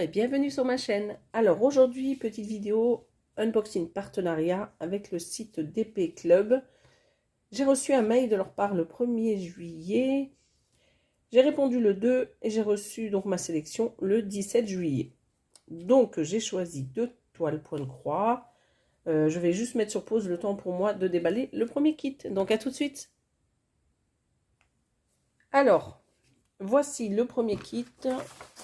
et bienvenue sur ma chaîne. Alors aujourd'hui, petite vidéo unboxing partenariat avec le site DP Club. J'ai reçu un mail de leur part le 1er juillet. J'ai répondu le 2 et j'ai reçu donc ma sélection le 17 juillet. Donc j'ai choisi 2 toiles point de croix. Je vais juste mettre sur pause le temps pour moi de déballer le premier kit. Donc à tout de suite. Alors, voici le premier kit.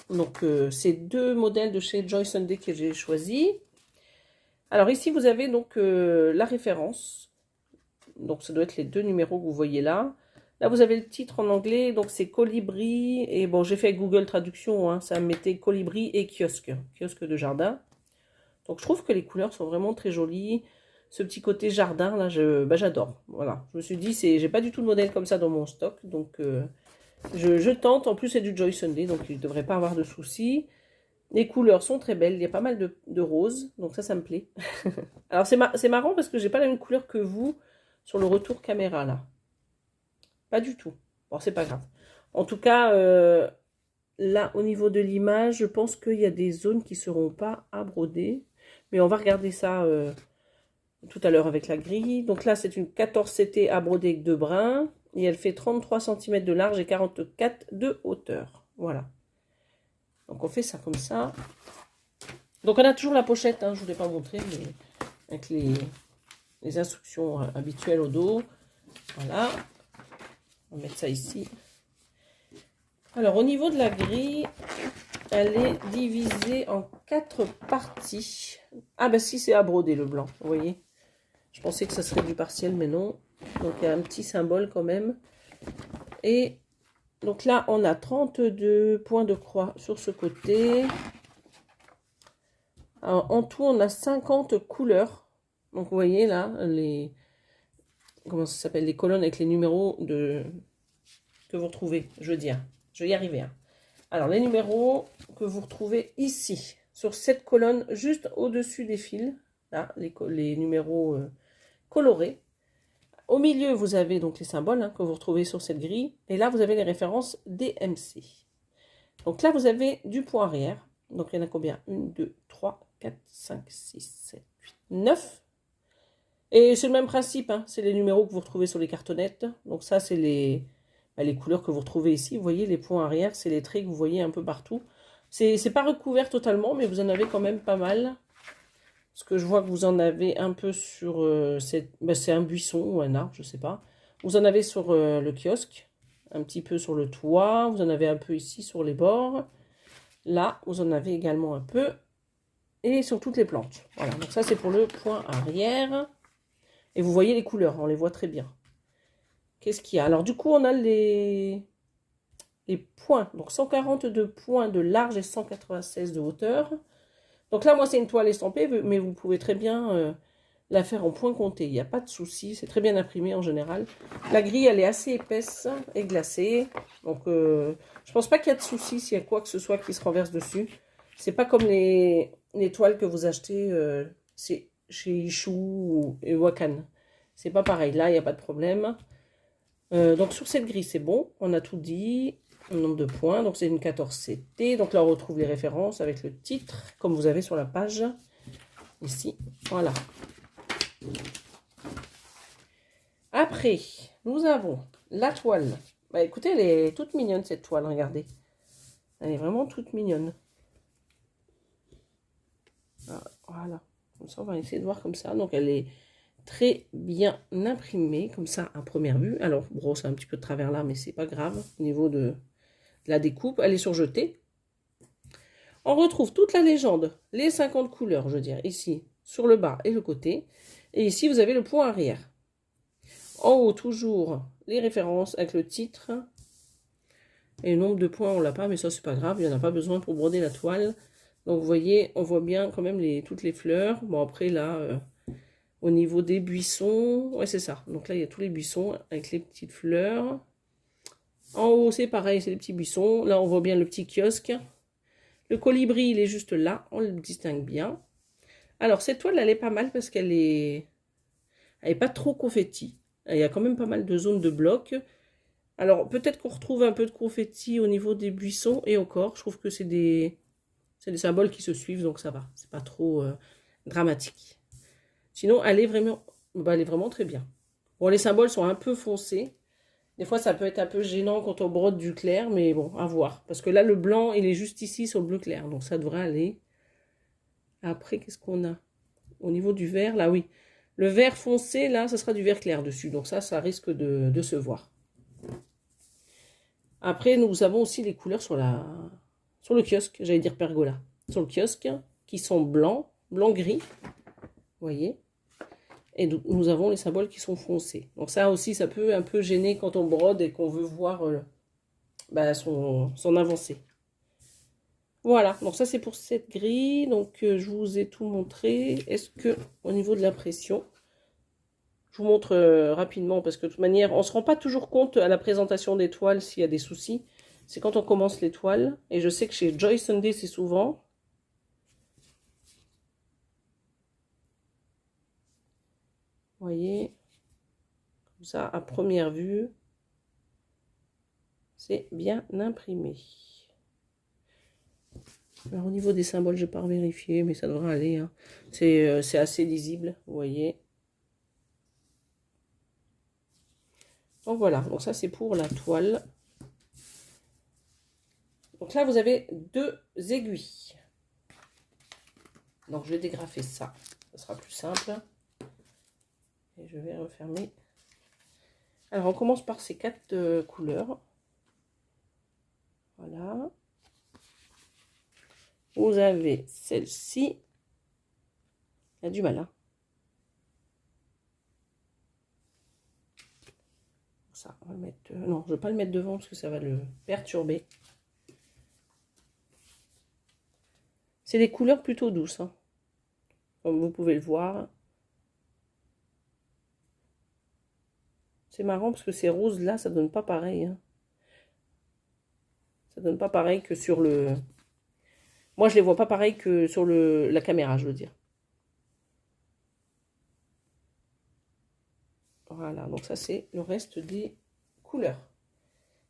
Donc, c'est 2 modèles de chez Joy Sunday que j'ai choisi. Alors ici, vous avez donc la référence. Donc, ça doit être les 2 numéros que vous voyez là. Là, vous avez le titre en anglais. Donc, c'est colibri. Et bon, j'ai fait Google Traduction. Hein, ça me mettait colibri et kiosque. Kiosque de jardin. Donc, je trouve que les couleurs sont vraiment très jolies. Ce petit côté jardin, là, j'adore. Voilà. Je me suis dit, j'ai pas du tout de modèle comme ça dans mon stock. Donc, je tente. En plus, c'est du Joy Sunday, donc il ne devrait pas avoir de soucis. Les couleurs sont très belles. Il y a pas mal de roses, donc ça me plaît. Alors, c'est marrant parce que j'ai pas la même couleur que vous sur le retour caméra, là. Pas du tout. Bon, c'est pas grave. En tout cas, là, au niveau de l'image, je pense qu'il y a des zones qui ne seront pas à broder. Mais on va regarder ça tout à l'heure avec la grille. Donc là, c'est une 14 CT à broder avec 2 brins. Et elle fait 33 cm de large et 44 de hauteur. Voilà. Donc on fait ça comme ça. Donc on a toujours la pochette, hein, je ne vous l'ai pas montré, mais avec les instructions habituelles au dos. Voilà. On va mettre ça ici. Alors au niveau de la grille, elle est divisée en 4 parties. Ah ben si, c'est à broder le blanc, vous voyez. Je pensais que ça serait du partiel, mais non. Donc il y a un petit symbole quand même. Et donc là, on a 32 points de croix sur ce côté. Alors, en tout, on a 50 couleurs. Donc vous voyez là, comment ça s'appelle, les colonnes avec les numéros que vous retrouvez, je veux dire. Je vais y arriver. Hein. Alors les numéros que vous retrouvez ici, sur cette colonne, juste au-dessus des fils. Là, les numéros colorés. Au milieu, vous avez donc les symboles que vous retrouvez sur cette grille. Et là, vous avez les références DMC. Donc là, vous avez du point arrière. Donc il y en a combien? 1, 2, 3, 4, 5, 6, 7, 8, 9. Et c'est le même principe. Hein. C'est les numéros que vous retrouvez sur les cartonnettes. Donc ça, c'est les couleurs que vous retrouvez ici. Vous voyez, les points arrière, c'est les traits que vous voyez un peu partout. C'est pas recouvert totalement, mais vous en avez quand même pas mal. Parce que je vois que vous en avez un peu sur... c'est un buisson ou un arbre, je sais pas. Vous en avez sur le kiosque. Un petit peu sur le toit. Vous en avez un peu ici sur les bords. Là, vous en avez également un peu. Et sur toutes les plantes. Voilà, donc ça c'est pour le point arrière. Et vous voyez les couleurs, on les voit très bien. Qu'est-ce qu'il y a? Alors du coup, on a les points. Donc 142 points de large et 196 de hauteur. Donc là, moi, c'est une toile estampée, mais vous pouvez très bien la faire en point compté. Il n'y a pas de souci. C'est très bien imprimé en général. La grille, elle est assez épaisse et glacée. Donc, je pense pas qu'il y a de souci s'il y a quoi que ce soit qui se renverse dessus. C'est pas comme les toiles que vous achetez chez Ichou et Wakan. C'est pas pareil. Là, il n'y a pas de problème. Donc, sur cette grille, c'est bon. On a tout dit. Le nombre de points, donc c'est une 14 CT. Donc là, on retrouve les références avec le titre, comme vous avez sur la page. Ici, voilà. Après, nous avons la toile. Bah, écoutez, elle est toute mignonne, cette toile, regardez. Elle est vraiment toute mignonne. Voilà. Comme ça, on va essayer de voir comme ça. Donc, elle est très bien imprimée, comme ça, à première vue. Alors, bon, c'est un petit peu de travers là, mais c'est pas grave. Au niveau de la découpe, elle est surjetée. On retrouve toute la légende, les 50 couleurs, je veux dire, ici, sur le bas et le côté. Et ici, vous avez le point arrière. En haut, toujours les références avec le titre. Et le nombre de points, on l'a pas, mais ça, c'est pas grave. Il n'y en a pas besoin pour broder la toile. Donc, vous voyez, on voit bien quand même toutes les fleurs. Bon, après, là, au niveau des buissons, ouais, c'est ça. Donc là, il y a tous les buissons avec les petites fleurs. En haut, c'est pareil, c'est les petits buissons. Là, on voit bien le petit kiosque. Le colibri, il est juste là. On le distingue bien. Alors, cette toile, elle est pas mal parce qu'elle est pas trop confetti. Il y a quand même pas mal de zones de blocs. Alors, peut-être qu'on retrouve un peu de confetti au niveau des buissons. Et encore, je trouve que c'est des C'est des symboles qui se suivent, donc ça va. C'est pas trop dramatique. Sinon, elle est vraiment très bien. Bon, les symboles sont un peu foncés. Des fois, ça peut être un peu gênant quand on brode du clair, mais bon, à voir. Parce que là, le blanc, il est juste ici sur le bleu clair, donc ça devrait aller. Après, qu'est-ce qu'on a? Au niveau du vert, là, oui. Le vert foncé, là, ça sera du vert clair dessus. Donc ça risque de se voir. Après, nous avons aussi les couleurs sur le kiosque, j'allais dire pergola. Sur le kiosque, qui sont blancs, blanc-gris. Vous voyez? Et nous avons les symboles qui sont foncés. Donc ça aussi, ça peut un peu gêner quand on brode et qu'on veut voir son avancée. Voilà, donc ça c'est pour cette grille. Donc je vous ai tout montré. Est-ce que au niveau de l'impression, je vous montre rapidement parce que de toute manière, on ne se rend pas toujours compte à la présentation des toiles s'il y a des soucis. C'est quand on commence les toiles. Et je sais que chez Joy Sunday, c'est souvent. Vous voyez, comme ça, à première vue, c'est bien imprimé. Alors, au niveau des symboles, je n'ai pas vérifié, mais ça devrait aller. Hein. C'est assez lisible, vous voyez. Donc voilà, donc ça c'est pour la toile. Donc là, vous avez 2 aiguilles. Donc je vais dégrafer ça, ça sera plus simple. Et je vais refermer. Alors on commence par ces 4 couleurs. Voilà. Vous avez celle-ci. Il y a du mal, hein. Ça, on va le mettre... non, je ne vais pas le mettre devant parce que ça va le perturber. C'est des couleurs plutôt douces, hein, comme vous pouvez le voir. C'est marrant parce que ces roses-là, ça donne pas pareil. Hein. Ça donne pas pareil que sur le... Moi, je les vois pas pareil que sur la caméra, je veux dire. Voilà, donc ça, c'est le reste des couleurs.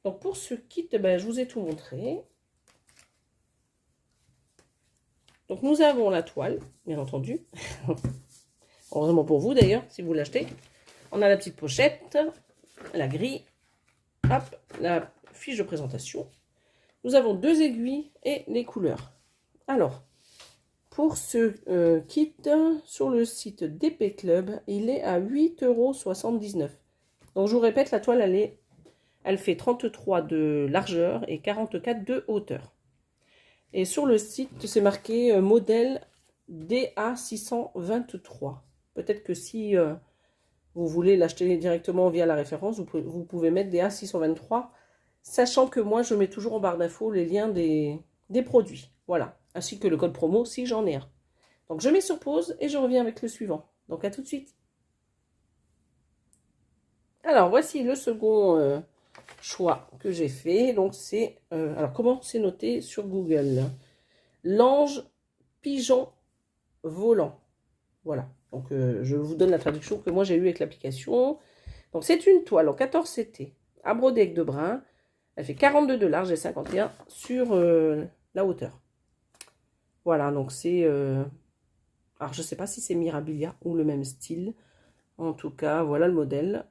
Donc, pour ce kit, ben, je vous ai tout montré. Donc, nous avons la toile, bien entendu. Heureusement pour vous, d'ailleurs, si vous l'achetez. On a la petite pochette, la grille, hop, la fiche de présentation. Nous avons 2 aiguilles et les couleurs. Alors, pour ce kit, sur le site DP Club, il est à 8,79 €. Donc, je vous répète, la toile, elle fait 33 de largeur et 44 de hauteur. Et sur le site, c'est marqué modèle DA623. Peut-être que si vous voulez l'acheter directement via la référence, vous pouvez mettre DA623, sachant que moi, je mets toujours en barre d'infos les liens des produits. Voilà, ainsi que le code promo si j'en ai un. Donc, je mets sur pause et je reviens avec le suivant. Donc, à tout de suite. Alors, voici le second choix que j'ai fait. Donc, c'est... alors, comment c'est noté sur Google? L'ange pigeon volant. Voilà. Donc, je vous donne la traduction que moi, j'ai eue avec l'application. Donc, c'est une toile en 14 CT à broder avec de brun. Elle fait 42 de large et 51 sur la hauteur. Voilà, donc c'est... alors, je ne sais pas si c'est Mirabilia ou le même style. En tout cas, voilà le modèle.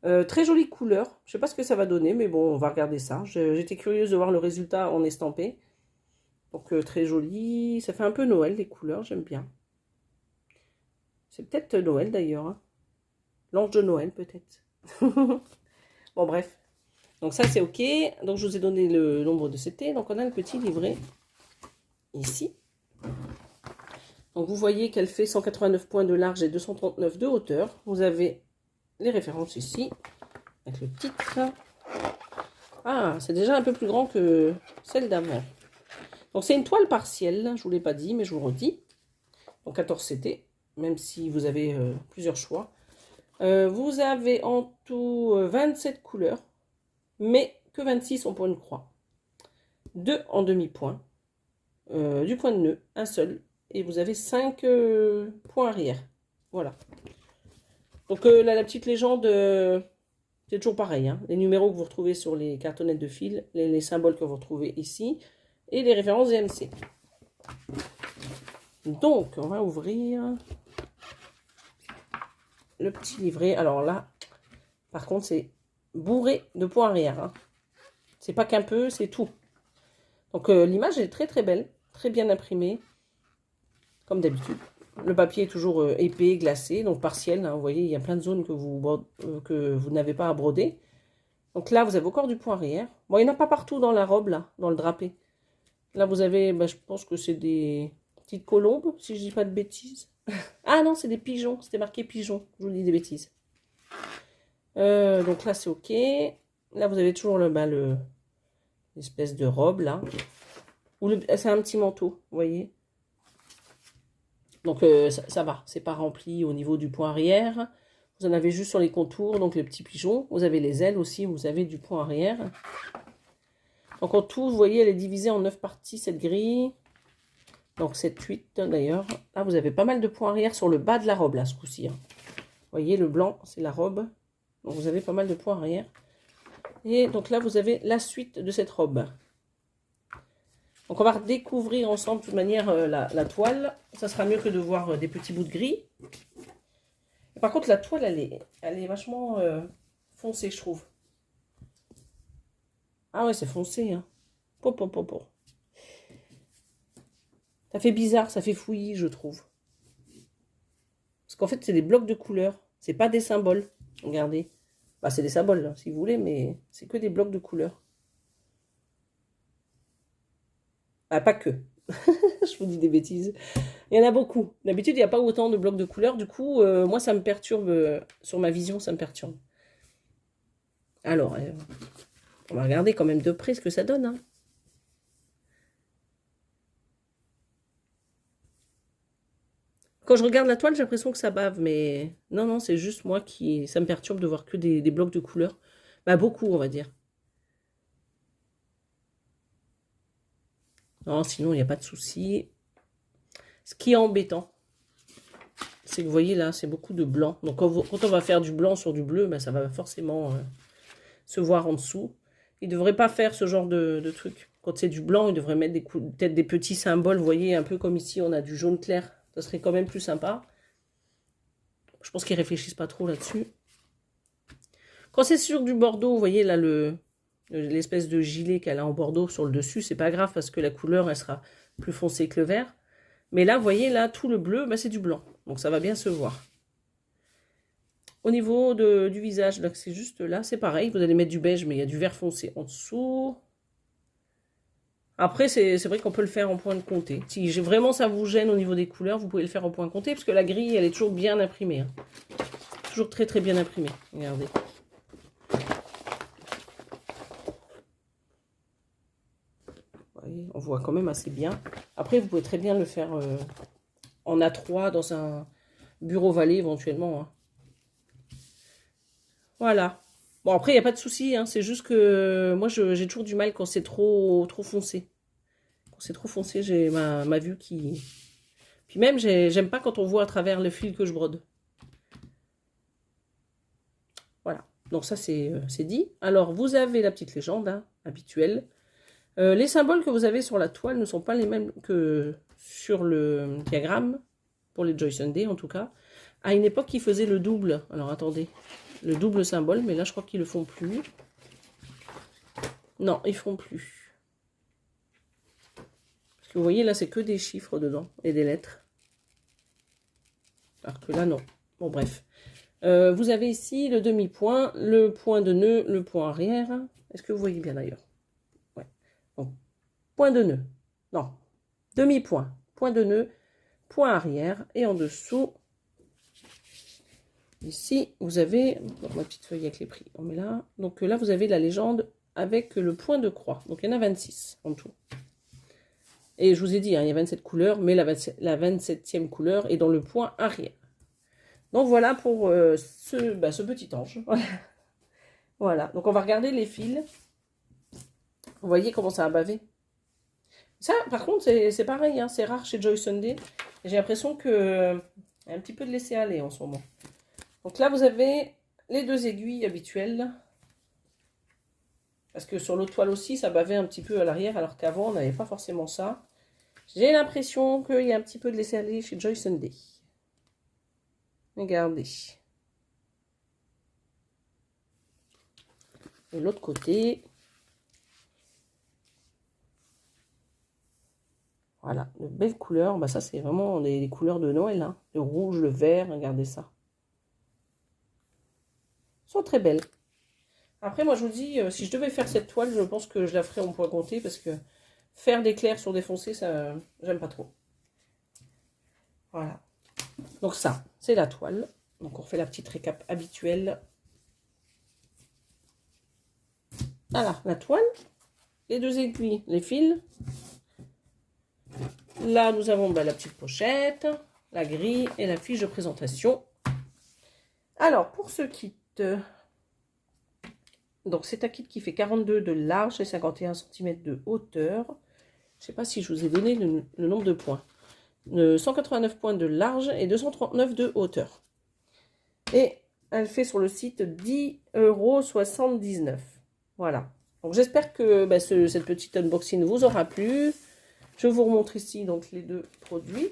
Très jolie couleur. Je ne sais pas ce que ça va donner, mais bon, on va regarder ça. J'étais curieuse de voir le résultat en estampé. Donc, très joli. Ça fait un peu Noël, les couleurs, j'aime bien. C'est peut-être Noël, d'ailleurs. Hein. L'ange de Noël, peut-être. Bon, bref. Donc, ça, c'est OK. Donc, je vous ai donné le nombre de CT. Donc, on a le petit livret ici. Donc, vous voyez qu'elle fait 189 points de large et 239 de hauteur. Vous avez les références ici, avec le titre. Ah, c'est déjà un peu plus grand que celle d'avant. Donc, c'est une toile partielle, je ne vous l'ai pas dit, mais je vous le redis. Donc, 14 CT, même si vous avez plusieurs choix. Vous avez en tout 27 couleurs, mais que 26 en point de croix. 2 en demi-point, du point de nœud, un seul. Et vous avez 5 points arrière. Voilà. Donc là, la petite légende, c'est toujours pareil. Hein. Les numéros que vous retrouvez sur les cartonnettes de fil, les symboles que vous retrouvez ici. et les références DMC. Donc, on va ouvrir le petit livret. Alors là, par contre, c'est bourré de points arrière. Hein. C'est pas qu'un peu, c'est tout. Donc, l'image est très très belle, très bien imprimée, comme d'habitude. Le papier est toujours épais, glacé, donc partiel. Hein, vous voyez, il y a plein de zones que vous n'avez pas à broder. Donc là, vous avez encore du point arrière. Bon, il n'y en a pas partout dans la robe, là, dans le drapé. Là, vous avez, bah, je pense que c'est des petites colombes, si je dis pas de bêtises. Ah non, c'est des pigeons. C'était marqué pigeons. Je vous dis des bêtises. Donc là, c'est OK. Là, vous avez toujours l'espèce de robe, là. C'est un petit manteau, vous voyez. Donc, ça va. C'est pas rempli au niveau du point arrière. Vous en avez juste sur les contours, donc les petits pigeons. Vous avez les ailes aussi, vous avez du point arrière. Donc en tout, vous voyez, elle est divisée en 9 parties, cette grille. Donc 7, 8 d'ailleurs. Là, vous avez pas mal de points arrière sur le bas de la robe, là, ce coup-ci. Hein. Vous voyez, le blanc, c'est la robe. Donc vous avez pas mal de points arrière. Et donc là, vous avez la suite de cette robe. Donc on va redécouvrir ensemble, de toute manière, la toile. Ça sera mieux que de voir des petits bouts de gris. Par contre, la toile, elle est vachement foncée, je trouve. Ah ouais, c'est foncé. Hein. Ça fait bizarre, ça fait fouillis, je trouve. Parce qu'en fait, c'est des blocs de couleurs. C'est pas des symboles. Regardez. Bah, c'est des symboles, hein, si vous voulez, mais c'est que des blocs de couleurs. Ah, pas que. Je vous dis des bêtises. Il y en a beaucoup. D'habitude, il n'y a pas autant de blocs de couleurs. Du coup, moi, ça me perturbe. Sur ma vision, ça me perturbe. Alors, on va regarder quand même de près ce que ça donne. Hein. Quand je regarde la toile, j'ai l'impression que ça bave. Mais non, non, c'est juste moi qui... Ça me perturbe de voir que des blocs de couleurs. Bah, beaucoup, on va dire. Non, sinon, il n'y a pas de souci. Ce qui est embêtant, c'est que vous voyez là, c'est beaucoup de blanc. Donc quand on va faire du blanc sur du bleu, ben, ça va forcément se voir en dessous. Il ne devrait pas faire ce genre de truc. Quand c'est du blanc, il devrait mettre peut-être des petits symboles, vous voyez, un peu comme ici, on a du jaune clair. Ça serait quand même plus sympa. Je pense qu'ils ne réfléchissent pas trop là-dessus. Quand c'est sur du bordeaux, vous voyez là, l'espèce de gilet qu'elle a en bordeaux sur le dessus, c'est pas grave parce que la couleur, elle sera plus foncée que le vert. Mais là, vous voyez, là, tout le bleu, bah, c'est du blanc. Donc, ça va bien se voir. Au niveau du visage, là, c'est juste là, c'est pareil. Vous allez mettre du beige, mais il y a du vert foncé en dessous. Après, c'est vrai qu'on peut le faire en point de comté. Si vraiment ça vous gêne au niveau des couleurs, vous pouvez le faire en point de comté, parce que la grille, elle est toujours bien imprimée. Hein. Toujours très, très bien imprimée. Regardez. Voyez, on voit quand même assez bien. Après, vous pouvez très bien le faire en A3 dans un bureau valet éventuellement. Hein. Voilà. Bon, après, il n'y a pas de souci. Hein. C'est juste que moi, j'ai toujours du mal quand c'est trop foncé. Quand c'est trop foncé, j'ai ma vue qui... Puis même, j'aime pas quand on voit à travers le fil que je brode. Voilà. Donc ça, c'est dit. Alors, vous avez la petite légende hein, habituelle. Les symboles que vous avez sur la toile ne sont pas les mêmes que sur le diagramme, pour les Joy Sunday en tout cas. À une époque, ils faisaient le double. Alors, attendez. Le double symbole, mais là, je crois qu'ils le font plus. Non, ils font plus. Parce que vous voyez, là, c'est que des chiffres dedans et des lettres. Alors que là, non. Bon, bref. Vous avez ici le demi-point, le point de nœud, le point arrière. Est-ce que vous voyez bien d'ailleurs? Ouais. Donc, point de nœud. Non. Demi-point. Point de nœud, point arrière. Et en dessous... Ici, vous avez, ma petite feuille avec les prix, on met là. Donc là, vous avez la légende avec le point de croix. Donc il y en a 26 en tout. Et je vous ai dit, hein, il y a 27 couleurs, mais la 27e couleur est dans le point arrière. Donc voilà pour ce petit ange. Voilà, donc on va regarder les fils. Vous voyez comment ça a bavé. Ça, par contre, c'est pareil, hein, c'est rare chez Joy Sunday. J'ai l'impression qu'il y a un petit peu de laisser aller en ce moment. Donc là, vous avez les deux aiguilles habituelles. Parce que sur l'autre toile aussi, ça bavait un petit peu à l'arrière, alors qu'avant, on n'avait pas forcément ça. J'ai l'impression qu'il y a un petit peu de laisser-aller chez Joy Sunday. Regardez. Et l'autre côté. Voilà, de belles couleurs. Bah ça, c'est vraiment les couleurs de Noël. Hein. Le rouge, le vert, regardez ça. Elles sont très belles. Après, moi, je vous dis, si je devais faire cette toile, je pense que je la ferais en point compté parce que faire des clairs sur des foncés, ça, j'aime pas trop. Voilà. Donc ça, c'est la toile. Donc on refait la petite récap habituelle. Voilà, la toile, les deux aiguilles, les fils. Là, nous avons la petite pochette, la grille et la fiche de présentation. Alors, pour ce kit, donc c'est un kit qui fait 42 de large et 51 cm de hauteur. Je ne sais pas si je vous ai donné le nombre de points. 189 points de large et 239 de hauteur. Et elle fait sur le site 10,79 €. Voilà. Donc j'espère que cette petite unboxing vous aura plu. Je vous remontre ici donc les deux produits.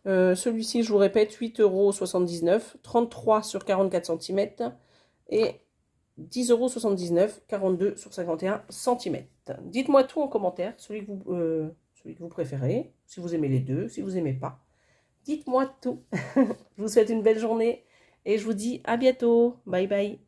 Celui-ci, je vous répète, 8,79 €, 33 sur 44 cm et 10,79 €, 42 sur 51 cm. Dites-moi tout en commentaire, celui que vous préférez, si vous aimez les deux, si vous n'aimez pas. Dites-moi tout. Je vous souhaite une belle journée et je vous dis à bientôt. Bye bye.